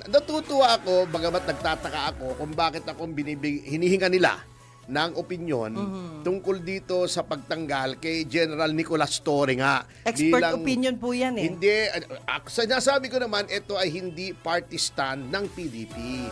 natutuwa ako, bagamat nagtataka ako kung bakit ako hinihinga nila ng opinyon tungkol dito sa pagtanggal kay General Nicolas Torre nga. Expert opinion po yan eh. Hindi, sinasabi ko naman, ito ay hindi party stand ng PDP.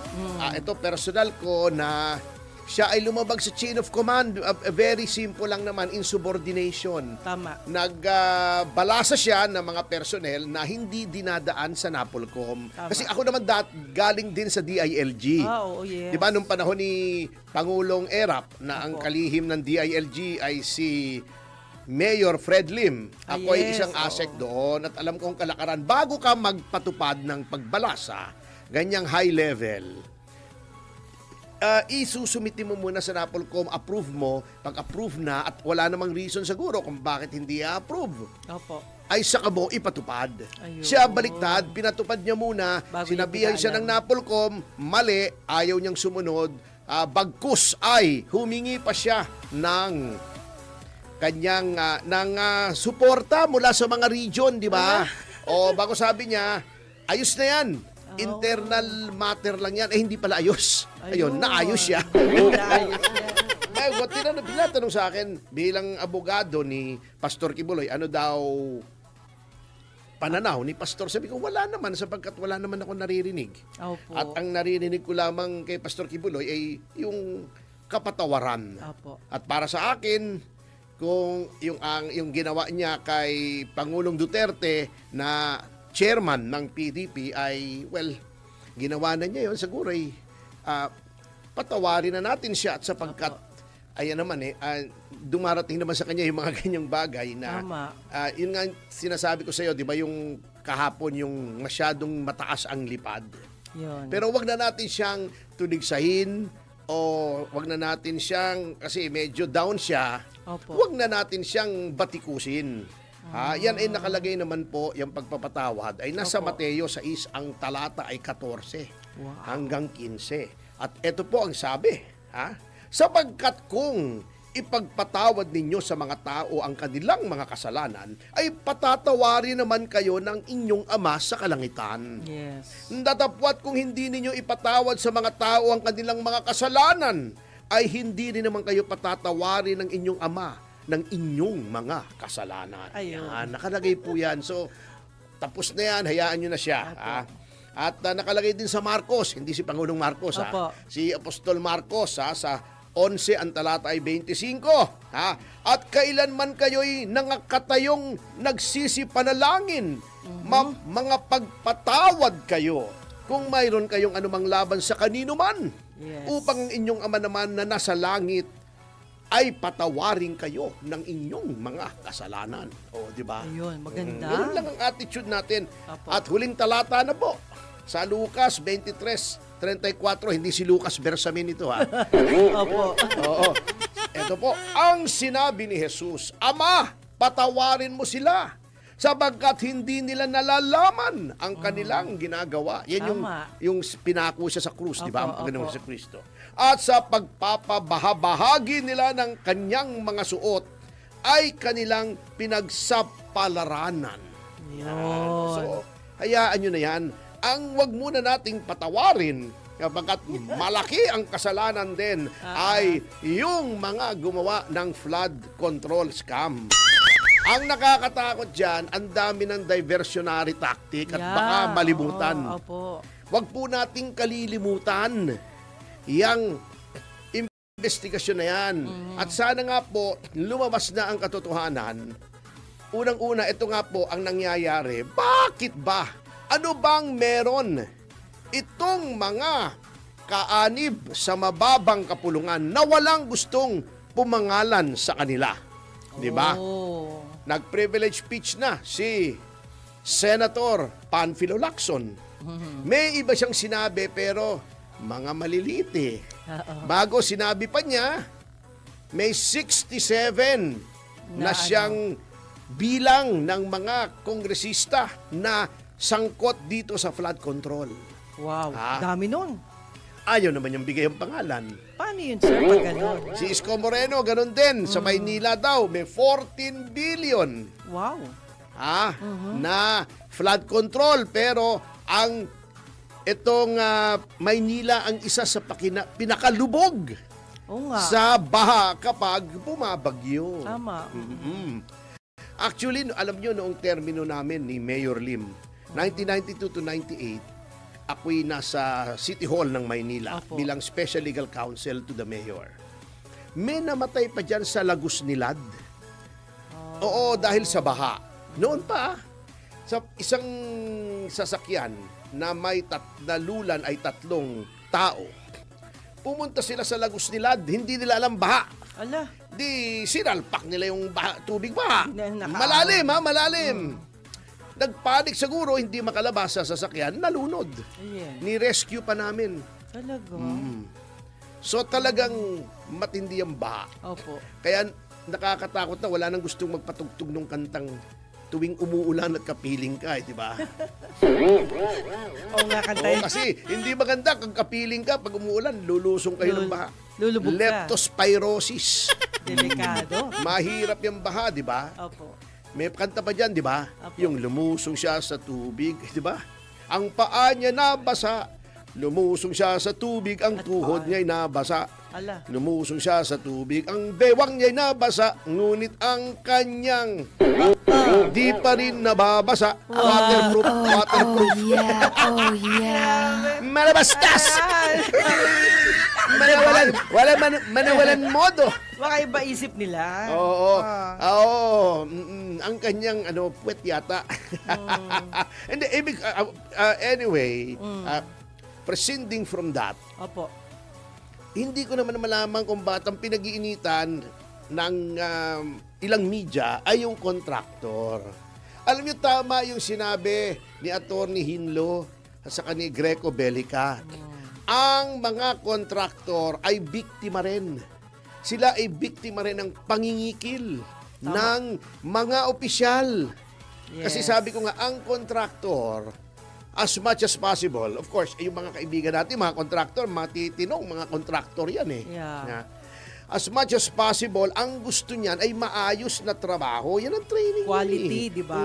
Ito personal ko na siya ay lumabag sa chain of command. Very simple lang naman, insubordination. Tama. Nagbalasa siya ng mga personnel na hindi dinadaan sa NAPOLCOM. Tama. Kasi ako naman galing din sa DILG. Oo, yes. Diba nung panahon ni Pangulong Erap na ang kalihim ng DILG ay si Mayor Fred Lim. Ako ay isang ASEC doon at alam kong kalakaran. Bago ka magpatupad ng pagbalasa, ganyang high level, isusumiti mo muna sa NAPOLCOM, approve mo, pag-approve na at wala namang reason siguro kung bakit hindi i-approve. Opo. Ay saka mo ipatupad. Ayun. Siya baliktad, pinatupad niya muna, Bago sinabihan siya ng NAPOLCOM, mali, ayaw niyang sumunod, bagkus ay humingi pa siya ng kanyang suporta mula sa mga region, di ba? O bago sabi niya, ayos na yan. Internal matter lang yan. Hindi pala ayos. Ayun, naayos siya. Tinatanong sa akin, bilang abogado ni Pastor Kibuloy, ano daw pananaw ni Pastor? Sabi ko, wala naman sapagkat wala naman ako naririnig. Opo. At ang naririnig ko lamang kay Pastor Kibuloy ay yung kapatawaran. Opo. At para sa akin, kung yung ginawa niya kay Pangulong Duterte na chairman ng PDP ay, well, ginawa na niya yun. Siguro ay patawarin na natin siya at sapagkat, ayan naman dumarating naman sa kanya yung mga ganyang bagay na, yun nga sinasabi ko sa iyo, di ba yung kahapon yung masyadong mataas ang lipad. Yun. Pero wag na natin siyang tuligsahin o wag na natin siyang, kasi medyo down siya, wag na natin siyang batikusin. Yan ay nakalagay naman po, yung pagpapatawad ay nasa Mateo 6, ang talata ay 14 hanggang 15. At ito po ang sabi, sapagkat kung ipagpatawad ninyo sa mga tao ang kanilang mga kasalanan, ay patatawarin naman kayo ng inyong Ama sa kalangitan. Yes. Datapwat kung hindi ninyo ipatawad sa mga tao ang kanilang mga kasalanan, ay hindi rin naman kayo patatawarin ng inyong Ama ng inyong mga kasalanan. Yan, nakalagay po yan. So, tapos na yan, hayaan nyo na siya. At nakalagay din sa Marcos, hindi si Pangulong Marcos, si Apostol Marcos, sa 11, ang talata ay 25. At kailanman kayo'y nangakatayong nagsisipanalangin, mga pagpatawad kayo kung mayroon kayong anumang laban sa kanino man, upang ang inyong Ama naman na nasa langit ay patawarin kayo ng inyong mga kasalanan. O, di ba? Ayun, maganda. Ganun lang ang attitude natin. At huling talata na po, sa Lucas 23:34, hindi si Lucas Bersamin ito, Opo. Oo. Ito po, ang sinabi ni Jesus, Ama, patawarin mo sila, sabagkat hindi nila nalalaman ang kanilang ginagawa. Yan yung pinako siya sa krus, di ba? Ang Panginoon sa Kristo. At sa pagpapabahabahagi nila ng kanyang mga suot, ay kanilang pinagsapalaranan. So, hayaan nyo na yan. Ang wag muna nating patawarin, kapagkat malaki ang kasalanan din, ay yung mga gumawa ng flood control scam. Ang nakakatakot dyan, ang dami ng diversionary tactic at baka malimutan. Wag po nating kalilimutan yang investigasyon na yan. At sana nga po, lumabas na ang katotohanan. Unang-una, ito nga po ang nangyayari. Bakit ba? Ano bang meron itong mga kaanib sa mababang kapulungan na walang gustong pumangalan sa kanila? Di ba? Nag-privilege speech na si Senator Panfilo Lacson. May iba siyang sinabi pero mga maliliit Bago sinabi pa niya, may 67 na siyang bilang ng mga kongresista na sangkot dito sa flood control. Wow, dami nun. Ayaw naman yung bigay ang pangalan. Paano yun, sir? Pag Si Isko Moreno, ganun din. Sa Maynila daw, may 14 billion. Wow. Na flood control. Pero ang itong Maynila ang isa sa pinakalubog Oo nga. sa baha kapag bumabagyo. Tama. Actually, alam nyo, noong termino namin ni Mayor Lim, 1992 to 98, ako'y nasa City Hall ng Maynila Opo. bilang Special Legal Counsel to the Mayor. May namatay pa dyan sa Lagos Nilad. Oo, dahil sa baha. Noon pa, sa isang sasakyan na may nalulan ay 3 tao. Pumunta sila sa Lagos Nilad, hindi nila alam baha. Ala. Di sinalpak nila yung tubig baha. Naka- Malalim ha, malalim. Nagpanik siguro, hindi makalabas sa sasakyan, nalunod. Ayan. Ni-rescue pa namin. Talaga. So talagang matindi ang baha. Opo. Kaya nakakatakot na wala nang gustong magpatugtog ng kantang tuwing umuulan at kapiling ka, di ba? Oo nga, kantay. Kasi hindi maganda kung kapiling ka pag umuulan, lulusong kayo ng baha. Lulubog ka. Leptospirosis. Delikado. Mahirap yung baha, di ba? Opo. May kanta pa dyan, di ba? Apo. Yung lumusong siya sa tubig, di ba? Ang paa niya nabasa, lumusong siya sa tubig, ang At tuhod paa. niya'y nabasa. Ala. Lumusong siya sa tubig, ang bewang niya'y nabasa, ngunit ang kanyang di pa rin nababasa. Waterproof, waterproof. Oh yeah. Malabastas! Manawalan modo. Baka iba isip nila. Oo. Ah. Oo. Ang kanyang puwet yata. And anyway, prescinding from that, Opo. hindi ko naman malaman kung ba't ang pinag-iinitan ng ilang media ay yung kontraktor. Alam niyo, tama yung sinabi ni Attorney Hinlo at saka ni Greco Bellica. Ang mga kontraktor ay biktima rin. Sila ay biktima rin ng pangingikil ng mga opisyal. Kasi Yes. sabi ko nga, ang kontraktor, as much as possible, of course, yung mga kaibigan natin, mga kontraktor, matitinong mga kontraktor yan eh. Yeah. Na, as much as possible, ang gusto niyan ay maayos na trabaho. Yan ang training. Quality, yan eh. di ba?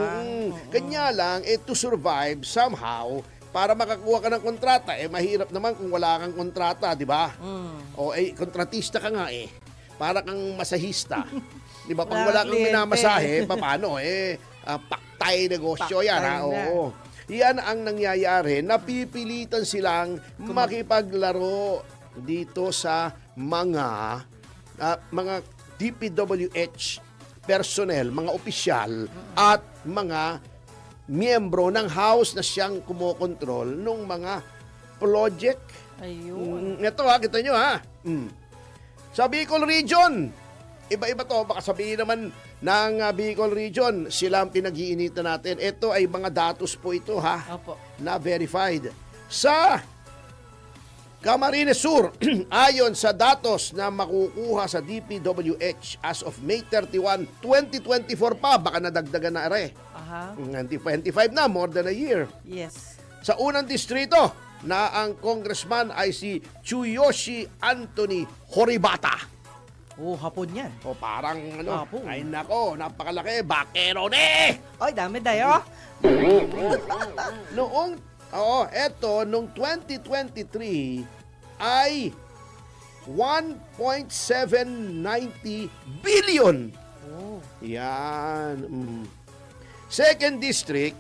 Kanya lang, to survive somehow, para makakuha ka ng kontrata, mahirap naman kung wala kang kontrata, di ba? O kontratista ka nga eh. Para kang masahista. Di ba? Pag wala kang Kliyente. minamasahe, paano paktay negosyo yan. Ha? Paktay na. Oo. Yan ang nangyayari. Napipilitan silang makipaglaro dito sa mga DPWH personnel, mga opisyal at mga miyembro ng house na siyang kumokontrol ng mga project. Ayun. Ito kita nyo ha. Sa Bicol Region, iba-iba to. Baka sabihin naman ng Bicol Region, sila ang pinag-iinitan natin. Ito ay mga datos po ito ha, Opo. na verified. Sa Camarines Sur, ayon sa datos na makukuha sa DPWH as of May 31, 2024 pa, baka nadagdagan na are. Aha. 25 na, more than a year. Yes. Sa unang distrito na ang congressman ay si Tsuyoshi Anthony Horibata. Oh, hapon yan. O parang Apo. ay nako, napakalaki, bakero ni! Oy, dami tayo. Nung 2023 ay 1.790 billion. Oh. Yan. Second district,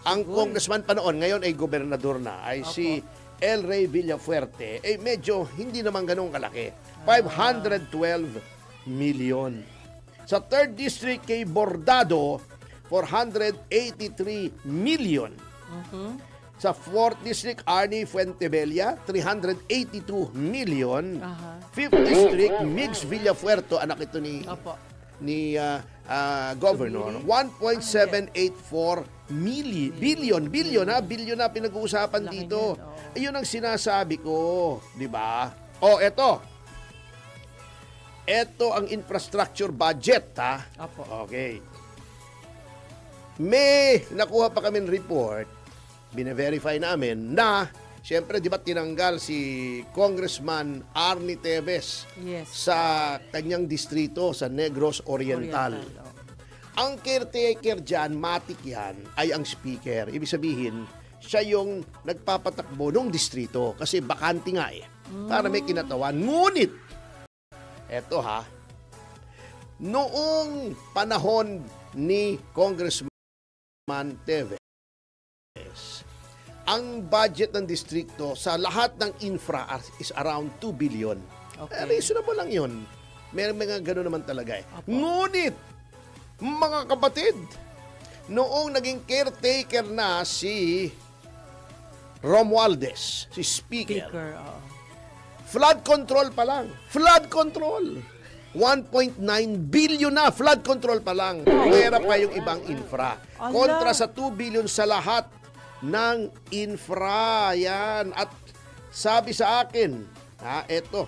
ang congressman pa noon, ngayon ay gobernador na, ay si El Rey Villafuerte, medyo hindi naman ganun kalaki. 512 million. Sa third district kay Bordado, 483 million. Sa 4th District, Arnie Fuentebella, 382 million. Aha. 5th District, Migs Villafuerte, anak ito ni Opo. Governor, 1.784 billion na pinag-uusapan Laki dito. niyan, oo. Ayun ang sinasabi ko, di ba? Ito ang infrastructure budget, ha? Opo. Okay. May nakuha pa kami report, bine-verify namin na, siyempre, di ba tinanggal si Congressman Arnie Teves Yes. sa kanyang distrito sa Negros Oriental. Oh. Ang caretaker dyan, matik yan, ay ang speaker. Ibig sabihin, siya yung nagpapatakbo ng distrito kasi bakante nga para may kinatawan. Ngunit, eto noong panahon ni Congressman Teves, ang budget ng distrito sa lahat ng infra is around 2 billion. Okay. Reasonable lang yun. May mga gano'n naman talaga Ngunit, mga kapatid, noong naging caretaker na si Romualdez, si Speaker, flood control pa lang. Flood control. 1.9 billion na flood control pa lang. Pwera pa yung ibang infra. Kontra sa 2 billion sa lahat ng infra. Yan. At sabi sa akin, ito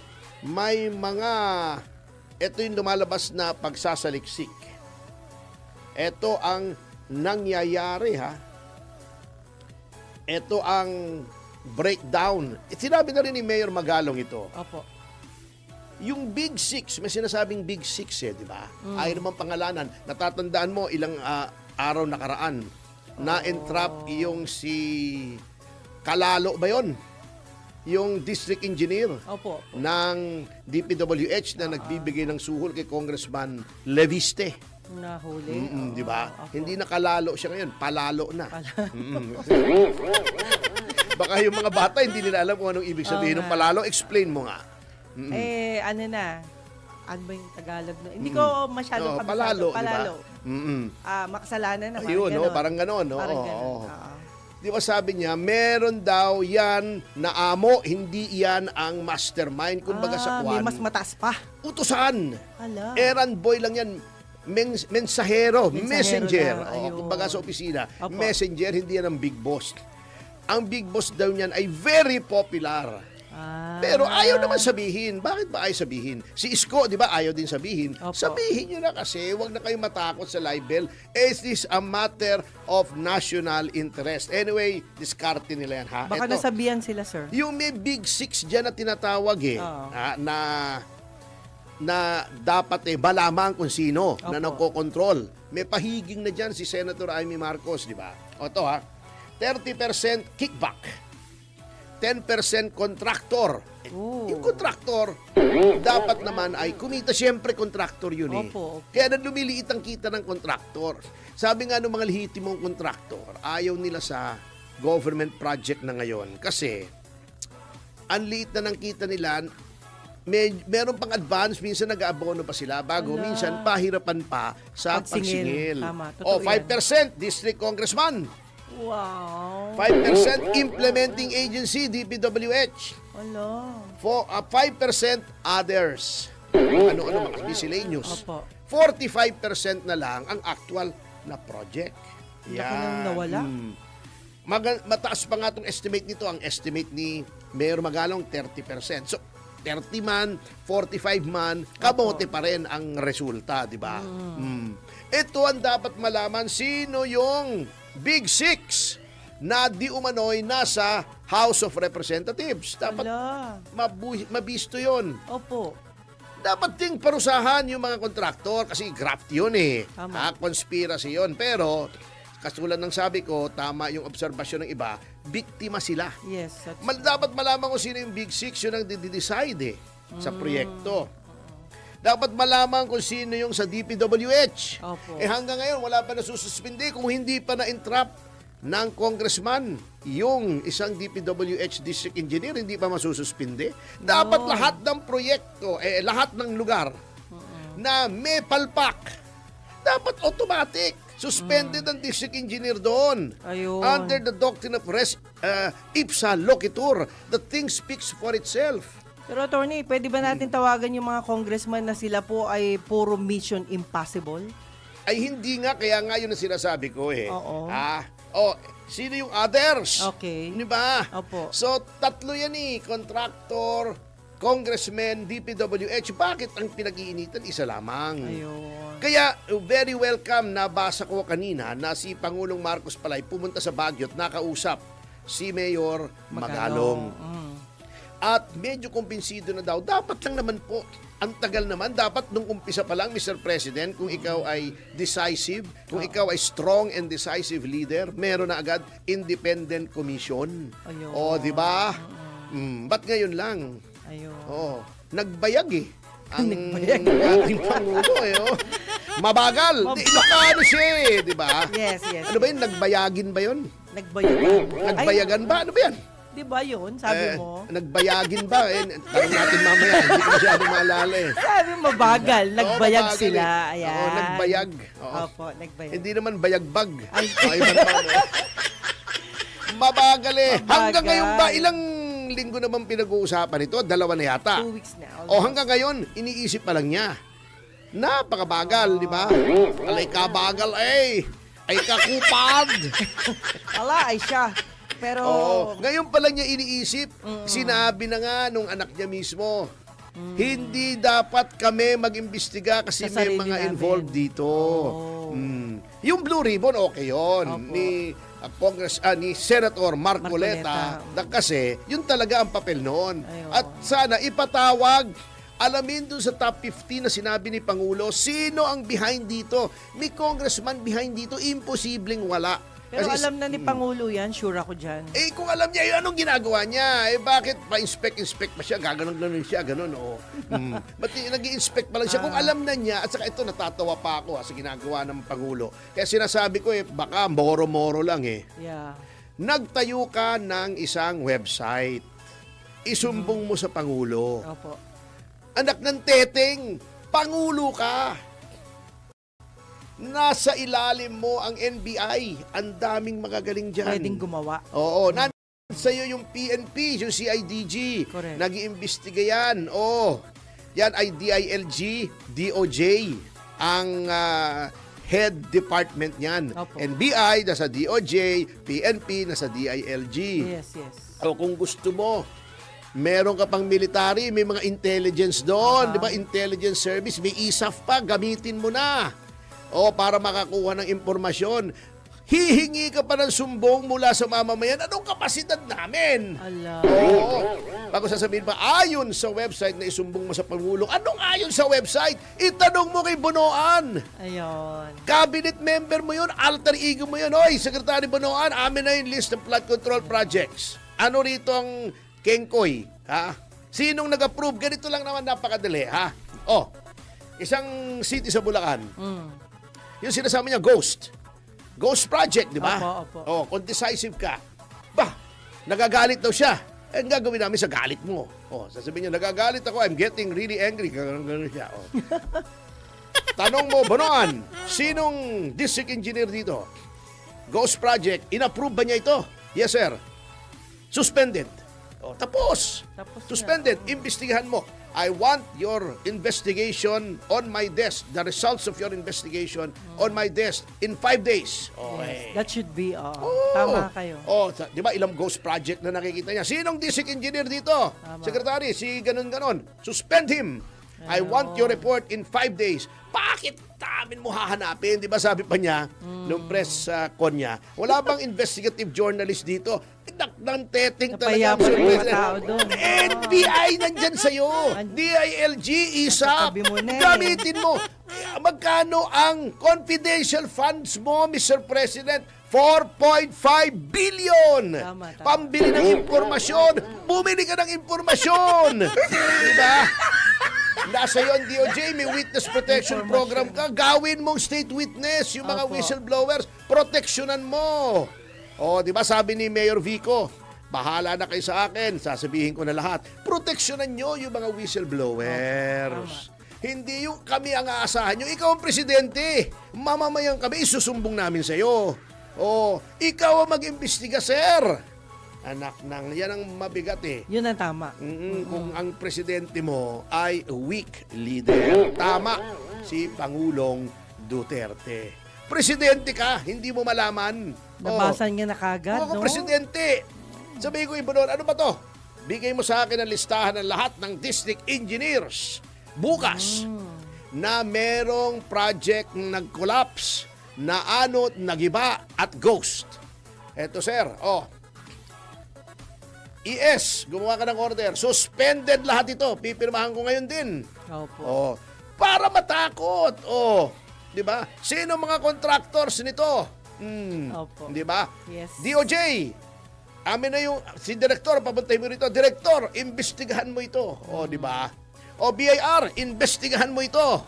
yung lumalabas na pagsasaliksik. Ito ang nangyayari Ito ang breakdown. Sinabi na rin ni Mayor Magalong ito. Opo. Yung Big Six, may sinasabing Big Six di ba? Ayaw naman pangalanan. Natatandaan mo ilang araw nakaraan na-entrap yung si Kalalo ba yun? Yung district engineer ng DPWH na nagbibigay ng suhol kay Congressman Leviste. Nahuli. Di ba? Hindi na kalalo siya ngayon, palalo na. Baka yung mga bata hindi nila alam kung anong ibig sabihin ng palalo. Explain mo nga. Ano ba yung Tagalog? Hindi ko masyadong kabisado. Palalo. Diba? Makasalanan na. Ayun, parang ganon. Parang ganon. Di ba sabi niya, meron daw yan na amo, hindi yan ang mastermind. Kumbaga sa kwan. May mas mataas pa. Utusan. Errand boy lang yan. Mensahero, messenger. Kumbaga sa opisina. Messenger, hindi yan ang big boss. Ang big boss daw niyan ay very popular. Pero ayaw naman sabihin. Bakit ba ayaw sabihin? Si Isko, di ba, ayaw din sabihin. Sabihin nyo na kasi, huwag na kayo matakot sa libel. Is this a matter of national interest? Anyway, diskarte nila yan, Baka nasabihan sila, sir. Yung may Big Six dyan na tinatawag na dapat malaman kung sino na nagkokontrol. May pahiging na dyan si Senator Amy Marcos, di ba? O ito 30% kickback, 10% contractor. Yung contractor, dapat naman ay kumita, siyempre contractor yun Kaya na lumiliit ang kita ng contractor. Sabi nga ng mga lehitimong contractor, ayaw nila sa government project na ngayon kasi ang liit na ng kita nila. Meron pang advance, minsan nag-aabono pa sila bago, minsan pahirapan pa sa pagsingil. 5% district congressman. Wow. 5% implementing agency, DPWH. 5% others. Ano-ano mga miscellaneous. 45% na lang ang actual na project. Yan. Nawala. Mataas pa nga itong estimate nito. Ang estimate ni Mayor Magalong, 30%. So, 30 man, 45 man, kabote pa rin ang resulta, di ba? Ito ang dapat malaman, sino yung Big Six na di umano'y nasa House of Representatives. Dapat mabisto yun. Dapat ding parusahan yung mga kontraktor kasi graft yun conspiracy yun. Pero, katulad ng sabi ko, tama yung obserbasyon ng iba, biktima sila. Yes. Dapat malaman kung sino yung Big Six, yun ang decide sa proyekto. Dapat malaman kung sino yung sa DPWH. Hanggang ngayon, wala pa nasususpindi kung hindi pa na-entrap ng congressman yung isang DPWH district engineer, hindi pa masususpindi. Dapat lahat ng proyekto, lahat ng lugar na may palpak, dapat automatic. Suspended ang district engineer doon. Under the doctrine of res ipsa loquitur. The thing speaks for itself. Pero attorney, pwede ba natin tawagan yung mga congressman na sila po ay puro mission impossible? Ay hindi nga, kaya nga yun ang sinasabi ko sino yung others? Di ba? So, tatlo yan contractor, congressman, DPWH. Bakit ang pinag-iinitan? Isa lamang. Kaya, very welcome, nabasa ko kanina na si Pangulong Marcos Palay pumunta sa Baguio at nakausap si Mayor Magalong. At medyo kumbinsido na daw, dapat lang naman po, ang tagal naman, dapat nung umpisa pa lang, Mr. President, kung ikaw ay decisive, kung ikaw ay strong and decisive leader, meron na agad independent commission. Ayun. O, di ba? Ba't ngayon lang? Ayun. Oh, nagbayag eh. Ang ating Pangulo eh. Oh. Mabagal. Ilocano siya eh, di ba? Yes. Ano ba yun? Nagbayagin ba yun? Nagbayagan. Nagbayagan ba? Ano ba yan? Di ba yun? Sabi mo? Nagbayagin ba? Tanong natin mamaya. Hindi ko masyado maalala eh. Sabi mo bagal. Nagbayag mabagal sila. eh. Ayan. Oo, nagbayag. Oo. Opo, nagbayag. Hindi naman bayagbag. Ay. Iba naman, eh. Mabagal eh. Mabagal. Hanggang ngayon ba, ilang linggo naman pinag-uusapan ito? 2 na yata. 2 weeks na. O hanggang ngayon, iniisip pa lang niya. Napakabagal, di ba? Alay kabagal eh. Ay kakupad. Ala, ay siya. Pero, Ngayon pa lang niya iniisip. Sinabi na nga nung anak niya mismo, hindi dapat kami mag-imbestiga kasi Sa may sarili mga namin. involved dito. Yung Blue Ribbon, okay yun. Opo. Ni Senator Marcoleta. Kasi yun talaga ang papel noon. Ayun. At sana ipatawag, alamin dun sa top 15 na sinabi ni Pangulo, sino ang behind dito? May congressman behind dito, imposibleng wala. pero Kasi alam na ni Pangulo yan, sure ako dyan. kung alam niya yun, anong ginagawa niya? Bakit pa-inspect pa siya? Gaganon siya, ganon, oh. Ba't nag-i-inspect pa lang siya? Kung alam na niya, at saka ito, natatawa pa ako sa ginagawa ng Pangulo. Kaya sinasabi ko, baka moro-moro lang eh. Yeah. Nagtayo ka ng isang website. Isumbong mo sa Pangulo. Opo. Anak ng teteng, Pangulo ka. Nasa ilalim mo ang NBI. Ang daming magagaling dyan. Pwedeng gumawa. Oo, sa'yo yung PNP, yung CIDG. Correct. Nag-iimbestiga yan. Yan ay DILG, DOJ, ang head department niyan. Opo. NBI, nasa DOJ, PNP, nasa DILG. Yes. O kung gusto mo, meron ka pang military, may mga intelligence doon, di ba? Intelligence service, may ISAF pa, gamitin mo na. Para makakuha ng impormasyon. Hihingi ka pa ng sumbong mula sa mamamayan. Anong kapasidad namin? Ala. Bago sasabihin pa, ayon sa website na isumbong mo sa Pangulo. Anong ayon sa website? Itanong mo kay Bonoan. Ayun. Cabinet member mo yun, alter ego mo yun. Oy, Secretary Bonoan, amin na yung list ng flood control projects. Ano rito ang Kengkoy? Ha? Sinong nag-approve? Ganito lang naman, napakadali. Ha? Isang city sa Bulacan. Yung sinasabi niya, Ghost Project, di ba? Opo. Kung decisive ka, nagagalit daw siya. Ang gagawin namin sa galit mo. Sasabihin niya, nagagalit ako, I'm getting really angry. Ganun siya. Tanong mo, Bonoan, sinong district engineer dito? Ghost Project, inapprove ba niya ito? Yes, sir. Suspended. Tapos suspended. Imbestigahan mo. I want your investigation on my desk. The results of your investigation on my desk in 5 days. Yes, that should be, tama kayo. Di ba ilang ghost project na nakikita niya? Sinong district engineer dito? Tama. Secretary, si ganon-ganon. Suspend him. I want your report in 5 days. Bakit namin mo hahanapin? Di ba sabi pa niya, nung press con niya, wala bang investigative journalist dito? Ng teteng talaga. Napaya pa yung mga tao doon. NBI nandyan sa'yo. DILG, ISAP. Katabi mo na eh. Gamitin mo. Magkano ang confidential funds mo, Mr. President? 4.5 billion. Tama. Pambili ng impormasyon. Bumili ka ng impormasyon. Diba? Nasa iyo ang DOJ, may witness protection program ka. Gawin mong state witness. Yung mga whistleblowers, proteksyonan mo. Di ba sabi ni Mayor Vico, bahala na kayo sa akin, sasabihin ko na lahat. Proteksyonan nyo yung mga whistleblowers. Hindi yung kami ang aasahan nyo. Ikaw ang presidente. Mamamayan kami, isusumbong namin sa iyo. Ikaw ang mag-imbestiga, sir. Anak nang, yan ang mabigat eh. Yun ang tama. Kung ang presidente mo ay weak leader. Tama, si Pangulong Duterte. Presidente ka, hindi mo malaman. Nabasan niya na kagad, Kung no? presidente, sabihin ko, Ibanon, ano ba to? Bigay mo sa akin ang listahan ng lahat ng district engineers bukas na merong project nag-collapse, na anot, nagiba at ghost. Eto, sir, ES, gumawa ka ng order. Suspended lahat ito. Pipirmahan ko ngayon din. Opo. Oh, para matakot. Oh, 'di ba? Sino mga contractors nito? Opo. 'Di ba? Yes. DOJ. Amin na yung si director, pabuntay mo rito. Director, imbestigahan mo ito. Oh, 'di ba? O BIR, imbestigahan mo ito.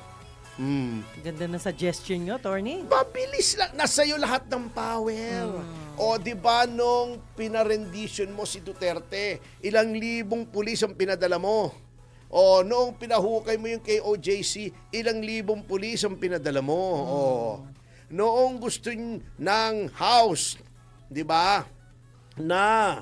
Ganda ng suggestion nyo, Tony. Mabilis lang. Nasa iyo lahat ng power. O, di ba nung pinarendisyon mo si Duterte, ilang libong pulis ang pinadala mo? O, noong pinahukay mo yung KOJC, ilang libong pulis ang pinadala mo? O, noong gusto ng House, di ba, na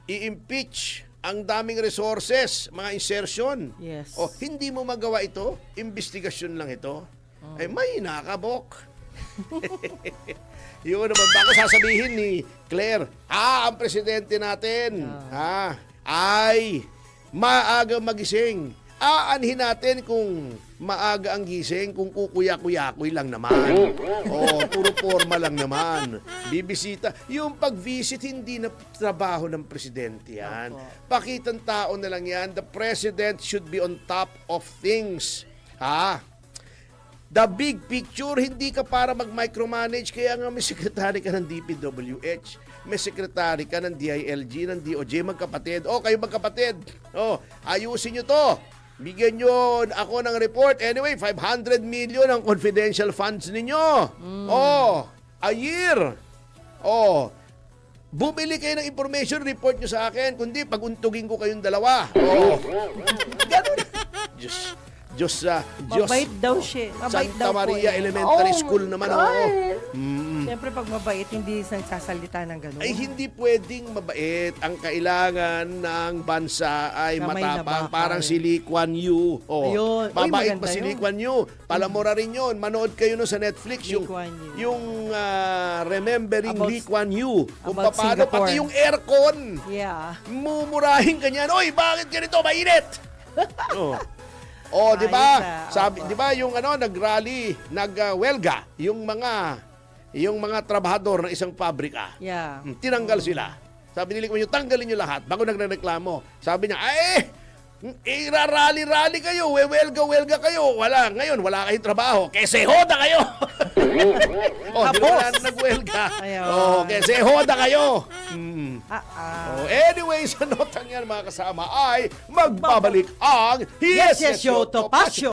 i-impeach ang daming resources, mga insertion. Yes. O, hindi mo magawa ito? Investigasyon lang ito? Ay, may nakabok. Yun naman, baka sasabihin ni Claire, ang presidente natin, ay maaga magising. Aanhin natin kung maaga ang gising, kung kukuya-kuya-kuy lang naman. O, puro forma lang naman. Bibisita. Yung pag-visit, hindi na trabaho ng presidente yan. Pakitang tao na lang yan. The president should be on top of things. The big picture, hindi ka para mag-micromanage. Kaya nga may sekretary ka ng DPWH, may sekretary ka ng DILG, ng DOJ, magkapatid. Kayo magkapatid. Ayusin nyo to. Bigyan nyo ako ng report. Anyway, 500 million ang confidential funds ninyo. A year. Bumili kayo ng information, report nyo sa akin. Kundi, paguntugin ko kayong dalawa. Ganun. Diyos. Mabait daw siya. Mabait Santa daw po Maria eh. Elementary School naman. Siyempre, pag mabait, hindi nagsasalita ng gano'n. Ay hindi pwedeng mabait. Ang kailangan ng bansa ay Na may matapang. nabakal. Parang si Lee Kuan Yew. Ayun. Uy, Mabait maganda ba si yun. Lee Kuan Yew? Palamura rin yun. Manood kayo nun sa Netflix. Lee Kuan Yew. Yung Remembering About- Lee Kuan Yew. Kung about paano, Singapore. pati yung aircon. Yeah. Mumurahin ka niyan. Oy, bakit ganito? Mainit! Di ba? Ayos, Sabi, di ba yung nag-rally, nag-welga yung mga trabahador ng isang pabrika. Yeah. Tinanggal sila. Sabi nila, tanggalin nyo lahat bago nagreklamo. Sabi niya, rally kayo, welga kayo. Ngayon, wala kayong trabaho. Kesehoda kayo! Di ba wala na nagwelga? Ayun. Kesehoda kayo! Anyway, sa notang yan mga kasama ay magbabalik ang Yes, Yo, Topacio!